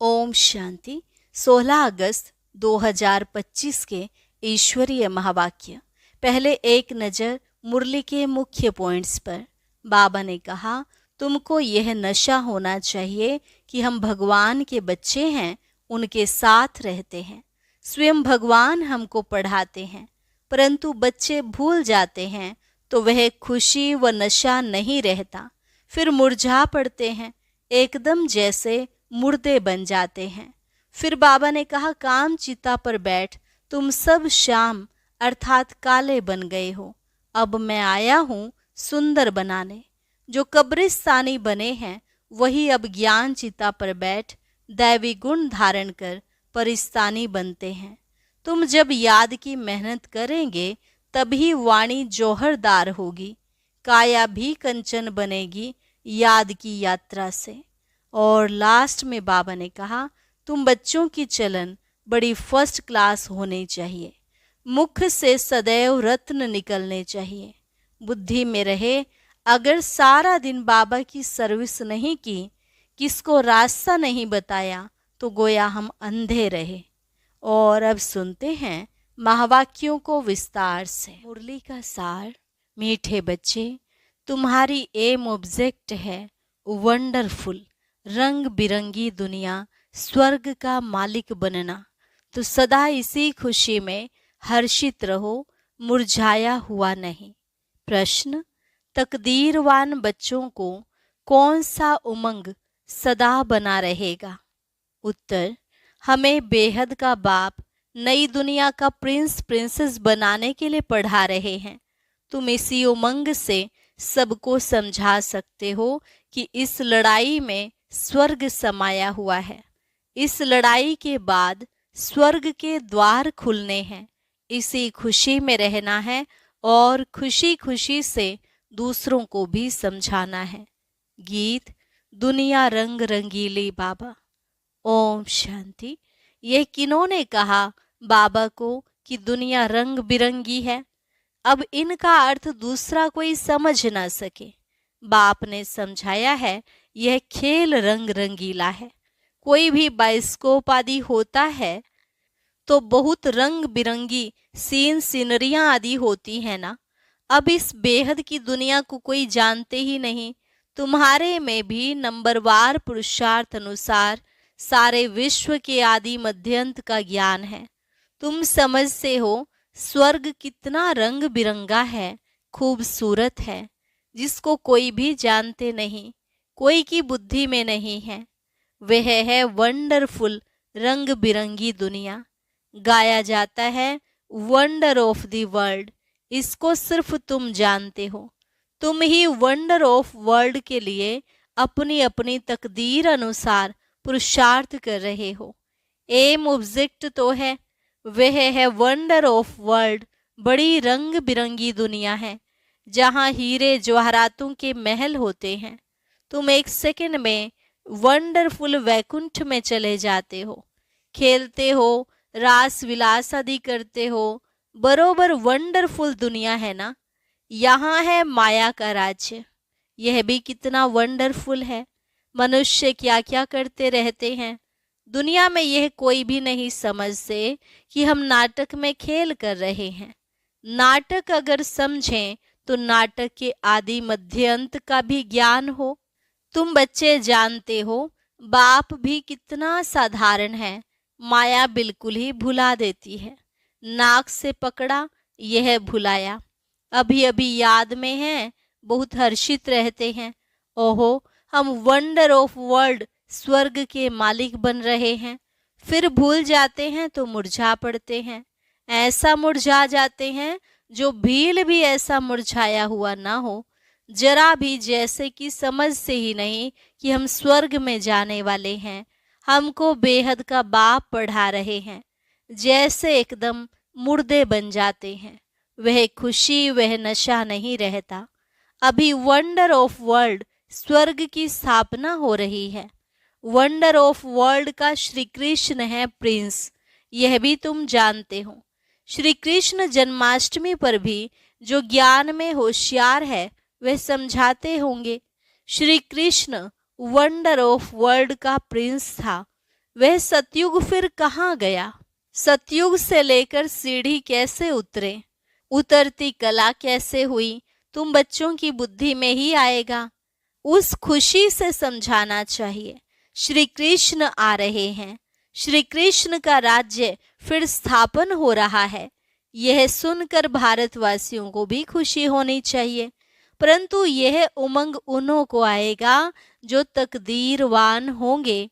ओम शांति। 16 अगस्त 2025 के ईश्वरीय महावाक्य। पहले एक नज़र मुरली के मुख्य पॉइंट्स पर। बाबा ने कहा, तुमको यह नशा होना चाहिए कि हम भगवान के बच्चे हैं, उनके साथ रहते हैं। स्वयं भगवान हमको पढ़ाते हैं, परंतु बच्चे भूल जाते हैं तो वह खुशी व नशा नहीं रहता, फिर मुरझा पड़ते हैं, एकदम जैसे मुर्दे बन जाते हैं। फिर बाबा ने कहा, काम चिता पर बैठ, तुम सब शाम अर्थात काले बन गए हो। अब मैं आया हूँ सुंदर बनाने। जो कब्रिस्तानी बने हैं वही अब ज्ञान चिता पर बैठ दैवी गुण धारण कर परिस्तानी बनते हैं। तुम जब याद की मेहनत करेंगे तभी वाणी जौहरदार होगी, काया भी कंचन बनेगी याद की यात्रा से। और लास्ट में बाबा ने कहा, तुम बच्चों की चलन बड़ी फर्स्ट क्लास होनी चाहिए, मुख से सदैव रत्न निकलने चाहिए। बुद्धि में रहे, अगर सारा दिन बाबा की सर्विस नहीं की, किसको रास्ता नहीं बताया, तो गोया हम अंधे रहे। और अब सुनते हैं महावाक्यों को विस्तार से। मुरली का सार। मीठे बच्चे, तुम्हारी एम ऑब्जेक्ट है वंडरफुल, रंग बिरंगी दुनिया, स्वर्ग का मालिक बनना। तो सदा इसी खुशी में हर्षित रहो, मुरझाया हुआ नहीं। प्रश्न, तकदीरवान बच्चों को कौन सा उमंग सदा बना रहेगा? उत्तर, हमें बेहद का बाप नई दुनिया का प्रिंस प्रिंसेस बनाने के लिए पढ़ा रहे हैं। तुम इसी उमंग से सबको समझा सकते हो कि इस लड़ाई में स्वर्ग समाया हुआ है। इस लड़ाई के बाद स्वर्ग के द्वार खुलने हैं। इसी खुशी में रहना है और खुशी खुशी से दूसरों को भी समझाना है। गीत, दुनिया रंग रंगीली बाबा। ओम शांति। यह किन्होंने कहा बाबा को कि दुनिया रंग बिरंगी है? अब इनका अर्थ दूसरा कोई समझ ना सके। बाप ने समझाया है, यह खेल रंग रंगीला है। कोई भी बाइस्कोप आदि होता है तो बहुत रंग बिरंगी सीन सीनरियां आदि होती है ना। अब इस बेहद की दुनिया को कोई जानते ही नहीं। तुम्हारे में भी नंबरवार पुरुषार्थ अनुसार सारे विश्व के आदि मध्यंत का ज्ञान है। तुम समझते हो स्वर्ग कितना रंग बिरंगा है, खूबसूरत है, जिसको कोई भी जानते नहीं, कोई की बुद्धि में नहीं है। वह है वंडरफुल, रंग बिरंगी दुनिया। गाया जाता है वंडर ऑफ द वर्ल्ड। इसको सिर्फ तुम जानते हो। तुम ही वंडर ऑफ वर्ल्ड के लिए अपनी अपनी तकदीर अनुसार पुरुषार्थ कर रहे हो। एम ऑब्जेक्ट तो है, वह है वंडर ऑफ वर्ल्ड। बड़ी रंग बिरंगी दुनिया है जहाँ हीरे जवाहरातों के महल होते हैं। तुम एक सेकंड में वंडरफुल वैकुंठ में चले जाते हो, खेलते हो, रास विलास आदि करते हो। बरोबर वंडरफुल दुनिया है ना। यहाँ है माया का राज्य, यह भी कितना वंडरफुल है। मनुष्य क्या क्या करते रहते हैं दुनिया में, यह कोई भी नहीं समझते कि हम नाटक में खेल कर रहे हैं। नाटक अगर समझें तो नाटक के आदि मध्य अंत का भी ज्ञान हो। तुम बच्चे जानते हो बाप भी कितना साधारण है, माया बिल्कुल ही भुला देती है। नाक से पकड़ा, यह भुलाया, अभी अभी याद में है, बहुत हर्षित रहते हैं। ओहो, हम वंडर ऑफ वर्ल्ड स्वर्ग के मालिक बन रहे हैं। फिर भूल जाते हैं तो मुरझा पड़ते हैं। ऐसा मुरझा जाते हैं जो भील भी ऐसा मुरझाया हुआ ना हो, जरा भी, जैसे कि समझ से ही नहीं कि हम स्वर्ग में जाने वाले हैं। हमको बेहद का बाप पढ़ा रहे हैं, जैसे एकदम मुर्दे बन जाते हैं। वह खुशी, वह नशा नहीं रहता। अभी वंडर ऑफ वर्ल्ड स्वर्ग की स्थापना हो रही है। वंडर ऑफ वर्ल्ड का श्री कृष्ण है प्रिंस, यह भी तुम जानते हो। श्री कृष्ण जन्माष्टमी पर भी जो ज्ञान में होशियार है वह समझाते होंगे। Shri Krishna wonder of world का प्रिंस था। वह सतयुग फिर कहाँ गया? सतयुग से लेकर सीढ़ी कैसे उतरे, उतरती कला कैसे हुई, तुम बच्चों की बुद्धि में ही आएगा। उस खुशी से समझाना चाहिए। श्री कृष्ण आ रहे हैं, श्री कृष्ण का राज्य फिर स्थापन हो रहा है। यह सुनकर भारतवासियों को भी खुशी होनी चाहिए, परंतु यह उमंग उन्हों को आएगा जो तकदीरवान होंगे।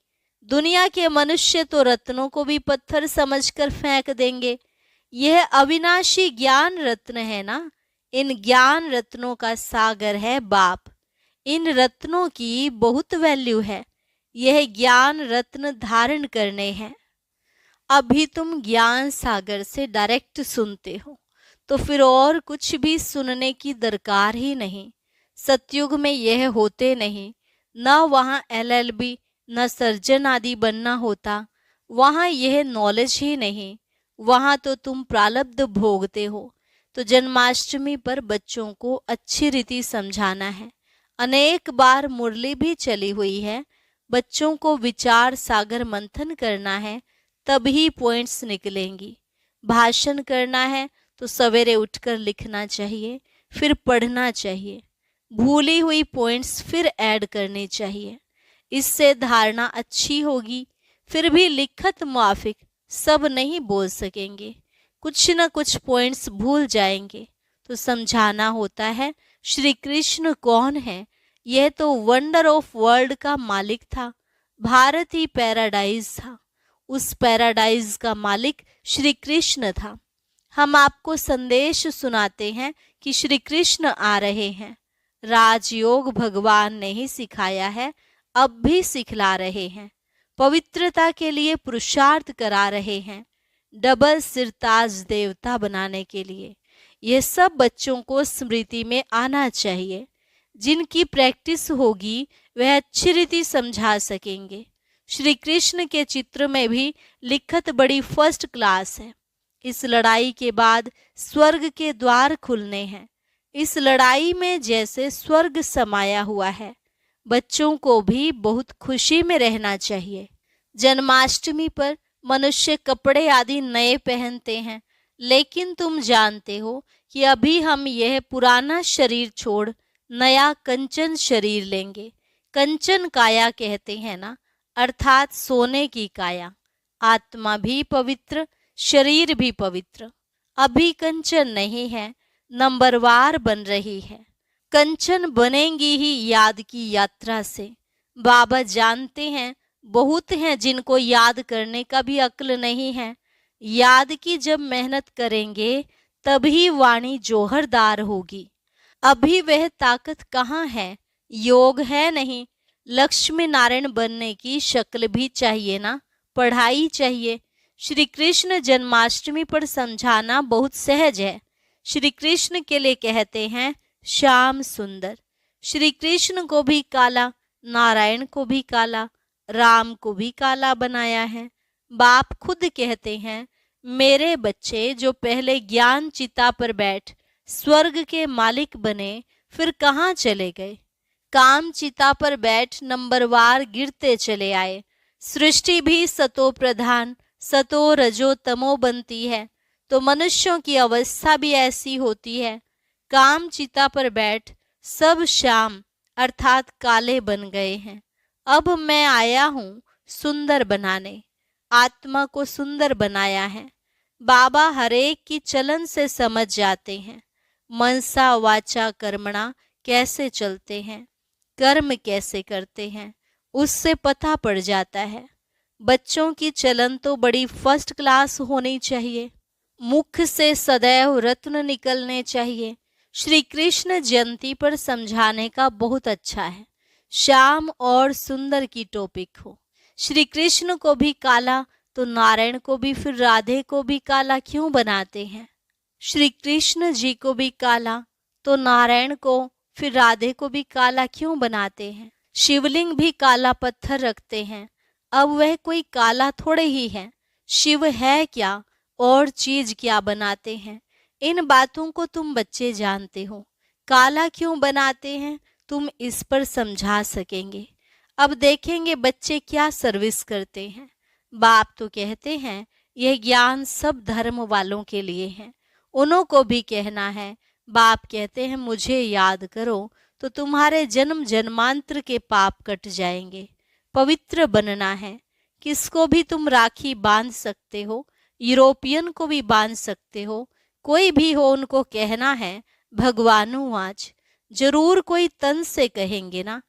दुनिया के मनुष्य तो रत्नों को भी पत्थर समझकर फेंक देंगे। यह अविनाशी ज्ञान रत्न है ना, इन ज्ञान रत्नों का सागर है बाप। इन रत्नों की बहुत वैल्यू है। यह ज्ञान रत्न धारण करने हैं। अभी तुम ज्ञान सागर से डायरेक्ट सुनते हो, तो फिर और कुछ भी सुनने की दरकार ही नहीं। सतयुग में यह होते नहीं, न वहाँ LLB न सर्जन आदि बनना होता। वहाँ यह नॉलेज ही नहीं, वहाँ तो तुम प्रारब्ध भोगते हो। तो जन्माष्टमी पर बच्चों को अच्छी रीति समझाना है। अनेक बार मुरली भी चली हुई है। बच्चों को विचार सागर मंथन करना है, तभी पॉइंट्स निकलेंगी। भाषण करना है तो सवेरे उठकर लिखना चाहिए, फिर पढ़ना चाहिए, भूली हुई पॉइंट्स फिर ऐड करनी चाहिए। इससे धारणा अच्छी होगी। फिर भी लिखत मुआफिक सब नहीं बोल सकेंगे, कुछ न कुछ पॉइंट्स भूल जाएंगे। तो समझाना होता है श्री कृष्ण कौन है। यह तो वंडर ऑफ वर्ल्ड का मालिक था। भारत ही पैराडाइज था। उस पैराडाइज का मालिक श्री कृष्ण था। हम आपको संदेश सुनाते हैं कि श्री कृष्ण आ रहे हैं। राजयोग भगवान ने ही सिखाया है, अब भी सिखला रहे हैं। पवित्रता के लिए पुरुषार्थ करा रहे हैं, डबल सिरताज देवता बनाने के लिए। यह सब बच्चों को स्मृति में आना चाहिए। जिनकी प्रैक्टिस होगी वह अच्छी रीति समझा सकेंगे। श्री कृष्ण के चित्र में भी लिखत बड़ी फर्स्ट क्लास है। इस लड़ाई के बाद स्वर्ग के द्वार खुलने हैं। इस लड़ाई में जैसे स्वर्ग समाया हुआ है। बच्चों को भी बहुत खुशी में रहना चाहिए। जन्माष्टमी पर मनुष्य कपड़े आदि नए पहनते हैं, लेकिन तुम जानते हो कि अभी हम यह पुराना शरीर छोड़ नया कंचन शरीर लेंगे। कंचन काया कहते हैं ना, अर्थात सोने की काया। आत्मा भी पवित्र, शरीर भी पवित्र। अभी कंचन नहीं है, नंबरवार बन रही है। कंचन बनेंगी ही याद की यात्रा से। बाबा जानते हैं बहुत हैं जिनको याद करने का भी अक्ल नहीं है। याद की जब मेहनत करेंगे तभी वाणी जोहरदार होगी। अभी वह ताकत कहाँ है? योग है नहीं। लक्ष्मी नारायण बनने की शक्ल भी चाहिए ना, पढ़ाई चाहिए। श्री कृष्ण जन्माष्टमी पर समझाना बहुत सहज है। श्री कृष्ण के लिए कहते हैं श्याम सुंदर। श्री कृष्ण को भी काला, नारायण को भी काला, राम को भी काला बनाया है। बाप खुद कहते हैं मेरे बच्चे जो पहले ज्ञान चिता पर बैठ स्वर्ग के मालिक बने, फिर कहाँ चले गए? काम चिता पर बैठ नंबरवार गिरते चले आए। सृष्टि भी सतो प्रधान, सतो रजो तमो बनती है, तो मनुष्यों की अवस्था भी ऐसी होती है। काम चिता पर बैठ सब श्याम अर्थात काले बन गए हैं। अब मैं आया हूँ सुंदर बनाने। आत्मा को सुंदर बनाया है। बाबा हरेक की चलन से समझ जाते हैं। मनसा वाचा कर्मणा कैसे चलते हैं, कर्म कैसे करते हैं, उससे पता पड़ जाता है। बच्चों की चलन तो बड़ी फर्स्ट क्लास होनी चाहिए। मुख से सदैव रत्न निकलने चाहिए। श्री कृष्ण जयंती पर समझाने का बहुत अच्छा है। श्याम और सुंदर की टॉपिक हो। श्री कृष्ण को भी काला तो नारायण को भी, फिर राधे को भी काला क्यों बनाते हैं? श्री कृष्ण जी को भी काला तो नारायण को, फिर राधे को भी काला क्यों बनाते हैं? शिवलिंग भी काला पत्थर रखते हैं। अब वह कोई काला थोड़े ही है। शिव है क्या और चीज क्या बनाते हैं? इन बातों को तुम बच्चे जानते हो। काला क्यों बनाते हैं तुम इस पर समझा सकेंगे। अब देखेंगे बच्चे क्या सर्विस करते हैं। बाप तो कहते हैं यह ज्ञान सब धर्म वालों के लिए है, उन्हों को भी कहना है। बाप कहते हैं मुझे याद करो तो तुम्हारे जन्म जन्मांतर के पाप कट जाएंगे। पवित्र बनना है। किसको भी तुम राखी बांध सकते हो, यूरोपियन को भी बांध सकते हो, कोई भी हो, उनको कहना है भगवानू आज। जरूर कोई तन से कहेंगे ना।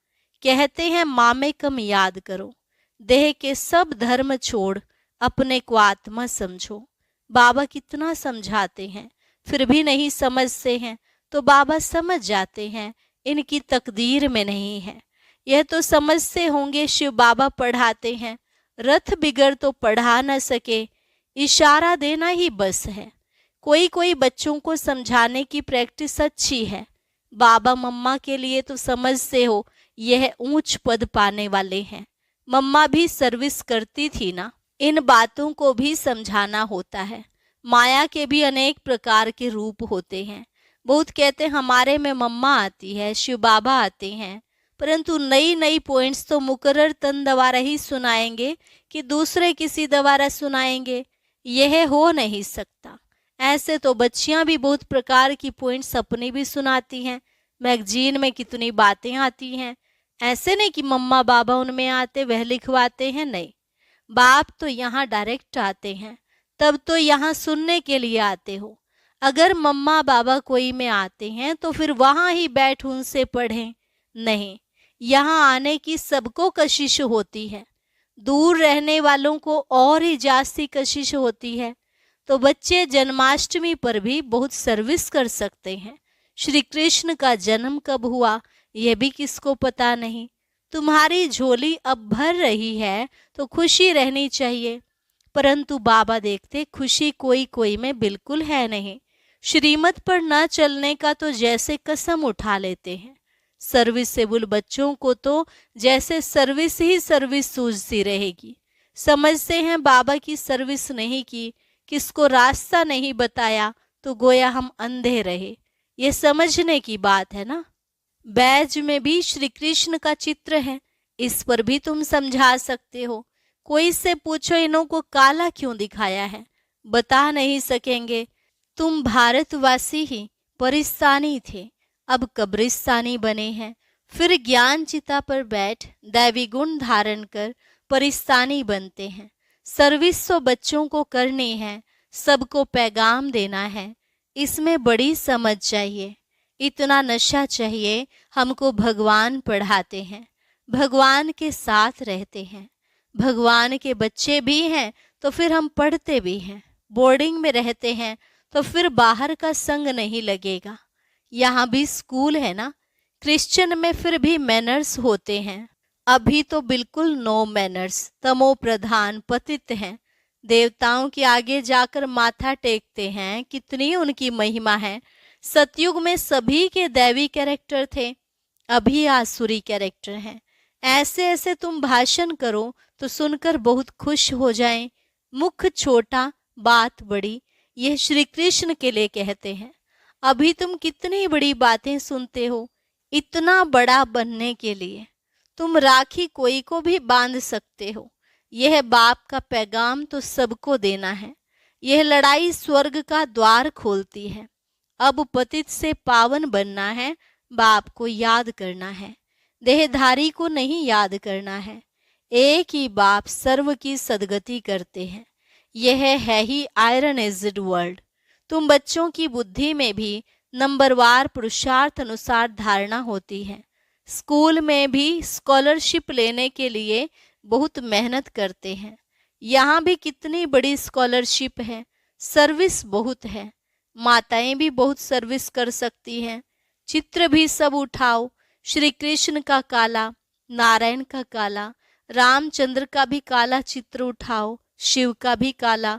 कहते हैं मामे कम याद करो, देह के सब धर्म छोड़ अपने को आत्मा समझो। बाबा कितना समझाते हैं, फिर भी नहीं समझते हैं, तो बाबा समझ जाते हैं इनकी तकदीर में नहीं है। यह तो समझते होंगे शिव बाबा पढ़ाते हैं, रथ बिगड़ तो पढ़ा न सके, इशारा देना ही बस है। कोई कोई बच्चों को समझाने की प्रैक्टिस अच्छी है। बाबा मम्मा के लिए तो समझते हो यह ऊंच पद पाने वाले हैं। मम्मा भी सर्विस करती थी ना। इन बातों को भी समझाना होता है। माया के भी अनेक प्रकार के रूप होते हैं। बहुत कहते हमारे में मम्मा आती है, शिव बाबा आते हैं, परंतु नई नई पॉइंट्स तो मुकर्रर तन द्वारा ही सुनाएंगे कि दूसरे किसी द्वारा सुनाएंगे, यह हो नहीं सकता। ऐसे तो बच्चियां भी बहुत प्रकार की पॉइंट्स अपनी भी सुनाती हैं। मैगजीन में कितनी बातें आती हैं। ऐसे नहीं कि मम्मा बाबा उनमें आते वह लिखवाते हैं, नहीं, बाप तो यहाँ डायरेक्ट आते हैं। तब तो यहाँ सुनने के लिए आते हो। अगर मम्मा बाबा कोई में आते हैं तो फिर वहां ही बैठ उनसे पढ़ें, नहीं, यहाँ आने की सबको कशिश होती है। दूर रहने वालों को और ही जास्ती कशिश होती है। तो बच्चे जन्माष्टमी पर भी बहुत सर्विस कर सकते हैं। श्री कृष्ण का जन्म कब हुआ यह भी किसको पता नहीं। तुम्हारी झोली अब भर रही है तो खुशी रहनी चाहिए, परंतु बाबा देखते खुशी कोई कोई में बिल्कुल है नहीं। श्रीमत पर न चलने का तो जैसे कसम उठा लेते हैं। सर्विसेबल बच्चों को तो जैसे सर्विस ही सर्विस सूझती रहेगी। समझते हैं बाबा की सर्विस नहीं की, किसको रास्ता नहीं बताया, तो गोया हम अंधे रहे। ये समझने की बात है ना। बैज में भी श्री कृष्ण का चित्र है, इस पर भी तुम समझा सकते हो। कोई से पूछो इन्हों को काला क्यों दिखाया है, बता नहीं सकेंगे। तुम भारतवासी ही परिस्तानी थे, अब कब्रिस्तानी बने हैं। फिर ज्ञान चिता पर बैठ दैवी गुण धारण कर परिस्तानी बनते हैं। सर्विस तो बच्चों को करनी है, सबको पैगाम देना है। इसमें बड़ी समझ चाहिए, इतना नशा चाहिए। हमको भगवान पढ़ाते हैं, भगवान के साथ रहते हैं, भगवान के बच्चे भी हैं तो फिर हम पढ़ते भी हैं। बोर्डिंग में रहते हैं तो फिर बाहर का संग नहीं लगेगा। यहाँ भी स्कूल है ना। क्रिश्चियन में फिर भी मैनर्स होते हैं। अभी तो बिल्कुल नो मैनर्स, तमो प्रधान पतित हैं। देवताओं के आगे जाकर माथा टेकते हैं, कितनी उनकी महिमा है। सतयुग में सभी के दैवी कैरेक्टर थे, अभी आसुरी कैरेक्टर हैं। ऐसे ऐसे तुम भाषण करो तो सुनकर बहुत खुश हो जाएं। मुख छोटा बात बड़ी, यह श्री कृष्ण के लिए कहते हैं। अभी तुम कितनी बड़ी बातें सुनते हो, इतना बड़ा बनने के लिए तुम राखी कोई को भी बांध सकते हो। यह बाप का पैगाम तो सबको देना है। यह लड़ाई स्वर्ग का द्वार खोलती है। अब पतित से पावन बनना है, बाप को याद करना है, देहधारी को नहीं याद करना है। एक ही बाप सर्व की सदगति करते हैं। यह है ही आयरन एज्ड वर्ल्ड। तुम बच्चों की बुद्धि में भी नंबरवार पुरुषार्थ अनुसार धारणा होती है। स्कूल में भी स्कॉलरशिप लेने के लिए बहुत मेहनत करते हैं। यहाँ भी कितनी बड़ी स्कॉलरशिप है, सर्विस बहुत है। माताएं भी बहुत सर्विस कर सकती हैं। चित्र भी सब उठाओ, श्री कृष्ण का काला, नारायण का काला, रामचंद्र का भी काला चित्र उठाओ, शिव का भी काला,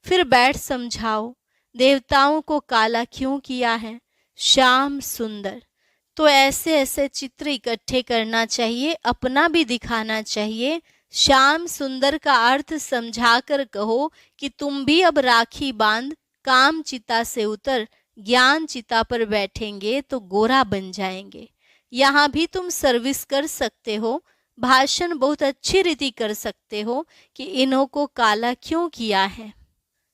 फिर बैठ समझाओ देवताओं को काला क्यों किया है। श्याम सुंदर, तो ऐसे ऐसे चित्र इकट्ठे करना चाहिए, अपना भी दिखाना चाहिए। श्याम सुंदर का अर्थ समझाकर कहो कि तुम भी अब राखी बांध काम चिता से उतर ज्ञान चिता पर बैठेंगे तो गोरा बन जाएंगे। यहाँ भी तुम सर्विस कर सकते हो। भाषण बहुत अच्छी रीति कर सकते हो कि इन्हों को काला क्यों किया है,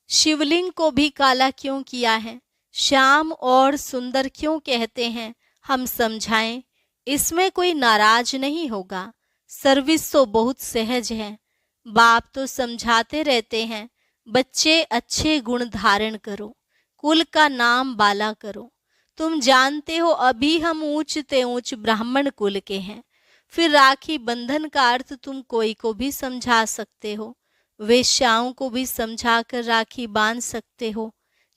शिवलिंग को भी काला क्यों किया है, श्याम और सुंदर क्यों कहते हैं, हम समझाएं। इसमें कोई नाराज नहीं होगा। सर्विस तो बहुत सहज है। बाप तो समझाते रहते हैं, बच्चे अच्छे गुण धारण करो, कुल का नाम बाला करो। तुम जानते हो अभी हम ऊंचते ऊंच ब्राह्मण कुल के हैं। फिर राखी बंधन का अर्थ तुम कोई को भी समझा सकते हो, वेश्याओं को भी समझाकर राखी बांध सकते हो,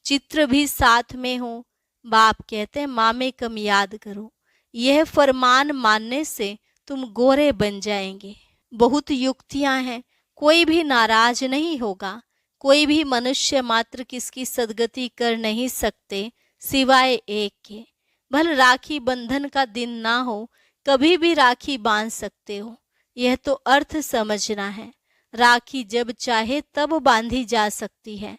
चित्र भी साथ में हो। बाप कहते हैं मामे कम याद करो। यह फरमान मानने से तुम गोरे बन जाएंगे। बहुत युक्तियां हैं, कोई भी नाराज नहीं होगा। कोई भी मनुष्य मात्र किसकी सदगति कर नहीं सकते सिवाय एक के। भले राखी बंधन का दिन ना हो, कभी भी राखी बांध सकते हो। यह तो अर्थ समझना है। राखी जब चाहे तब बांधी जा सकती है।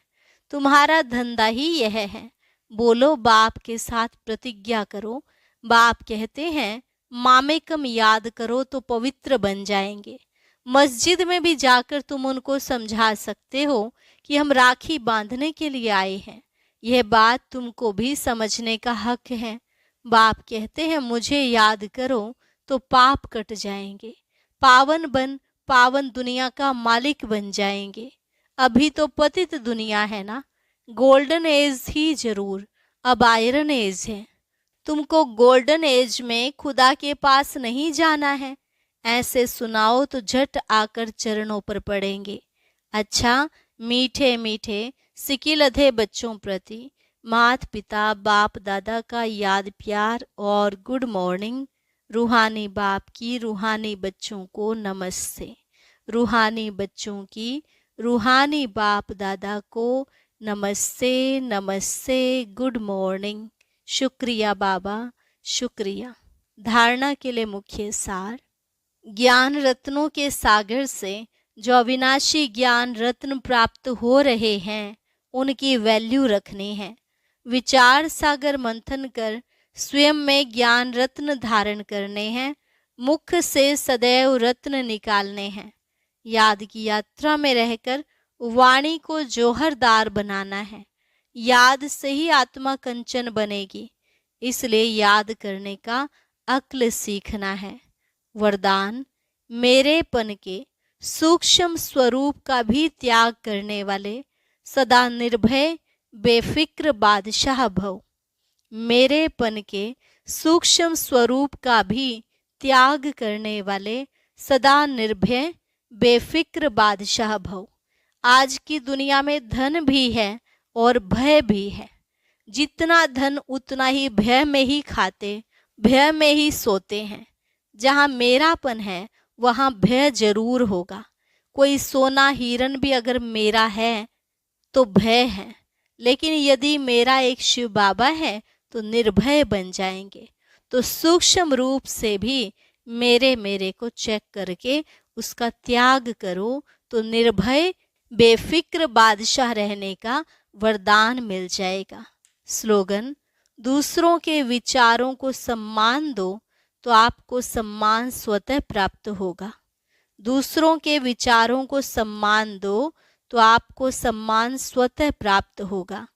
तुम्हारा धंधा ही यह है। बोलो बाप के साथ प्रतिज्ञा करो। बाप कहते हैं मामेकम याद करो तो पवित्र बन जाएंगे। मस्जिद में भी जाकर तुम उनको समझा सकते हो कि हम राखी बांधने के लिए आए हैं। यह बात तुमको भी समझने का हक है। बाप कहते हैं मुझे याद करो तो पाप कट जाएंगे, पावन बन पावन दुनिया का मालिक बन जाएंगे। अभी तो पतित दुनिया है ना, गोल्डन एज ही जरूर, अब आयरन एज है। तुमको गोल्डन एज में खुदा के पास नहीं जाना है। ऐसे सुनाओ तो झट आकर चरणों पर पड़ेंगे। अच्छा, मीठे मीठे सिकिलधे बच्चों प्रति माता पिता बाप दादा का याद प्यार और गुड मॉर्निंग। रूहानी बाप की रूहानी बच्चों को नमस्ते। रूहानी बच्चों की रूहानी बाप दादा को नमस्ते नमस्ते, गुड मॉर्निंग। शुक्रिया बाबा, शुक्रिया। धारणा के लिए मुख्य सार। ज्ञान रत्नों के सागर से जो अविनाशी ज्ञान रत्न प्राप्त हो रहे हैं, उनकी वैल्यू रखनी है। विचार सागर मंथन कर स्वयं में ज्ञान रत्न धारण करने हैं। मुख से सदैव रत्न निकालने हैं। याद की यात्रा में रहकर वाणी को जौहरदार बनाना है। याद से ही आत्मा कंचन बनेगी, इसलिए याद करने का अक्ल सीखना है। वरदान, मेरेपन के सूक्ष्म स्वरूप का भी त्याग करने वाले सदा निर्भय बेफिक्र बादशाह भव। मेरेपन के सूक्ष्म स्वरूप का भी त्याग करने वाले सदा निर्भय बेफिक्र बादशाह भव। आज की दुनिया में धन भी है और भय भी है। जितना धन उतना ही भय में ही खाते, भय में ही सोते हैं। जहाँ मेरापन है वहाँ भय जरूर होगा। कोई सोना हिरन भी अगर मेरा है तो भय है, लेकिन यदि मेरा एक शिव बाबा है तो निर्भय बन जाएंगे। तो सूक्ष्म रूप से भी मेरे को चेक करके उसका त्याग करो तो निर्भय बेफिक्र बादशाह रहने का वरदान मिल जाएगा। स्लोगन, दूसरों के विचारों को सम्मान दो तो आपको सम्मान स्वतः प्राप्त होगा। दूसरों के विचारों को सम्मान दो तो आपको सम्मान स्वतः प्राप्त होगा।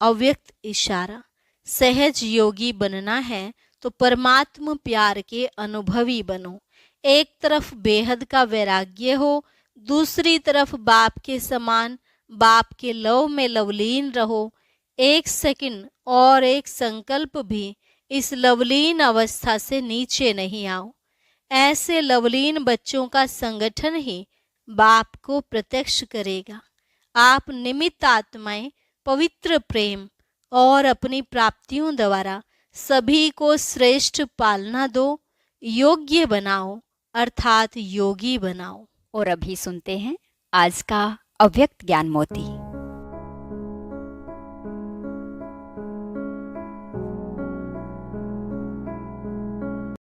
अव्यक्त इशारा, सहज योगी बनना है तो परमात्मा प्यार के अनुभवी बनो। एक तरफ बेहद का वैराग्य हो, दूसरी तरफ बाप के समान बाप के लव में लवलीन रहो। एक सेकंड और एक संकल्प भी इस लवलीन अवस्था से नीचे नहीं आओ। ऐसे लवलीन बच्चों का संगठन ही बाप को प्रत्यक्ष करेगा। आप निमित्त आत्माएं पवित्र प्रेम और अपनी प्राप्तियों द्वारा सभी को श्रेष्ठ पालना दो, योग्य बनाओ अर्थात योगी बनाओ। और अभी सुनते हैं आज का अव्यक्त ज्ञान मोती।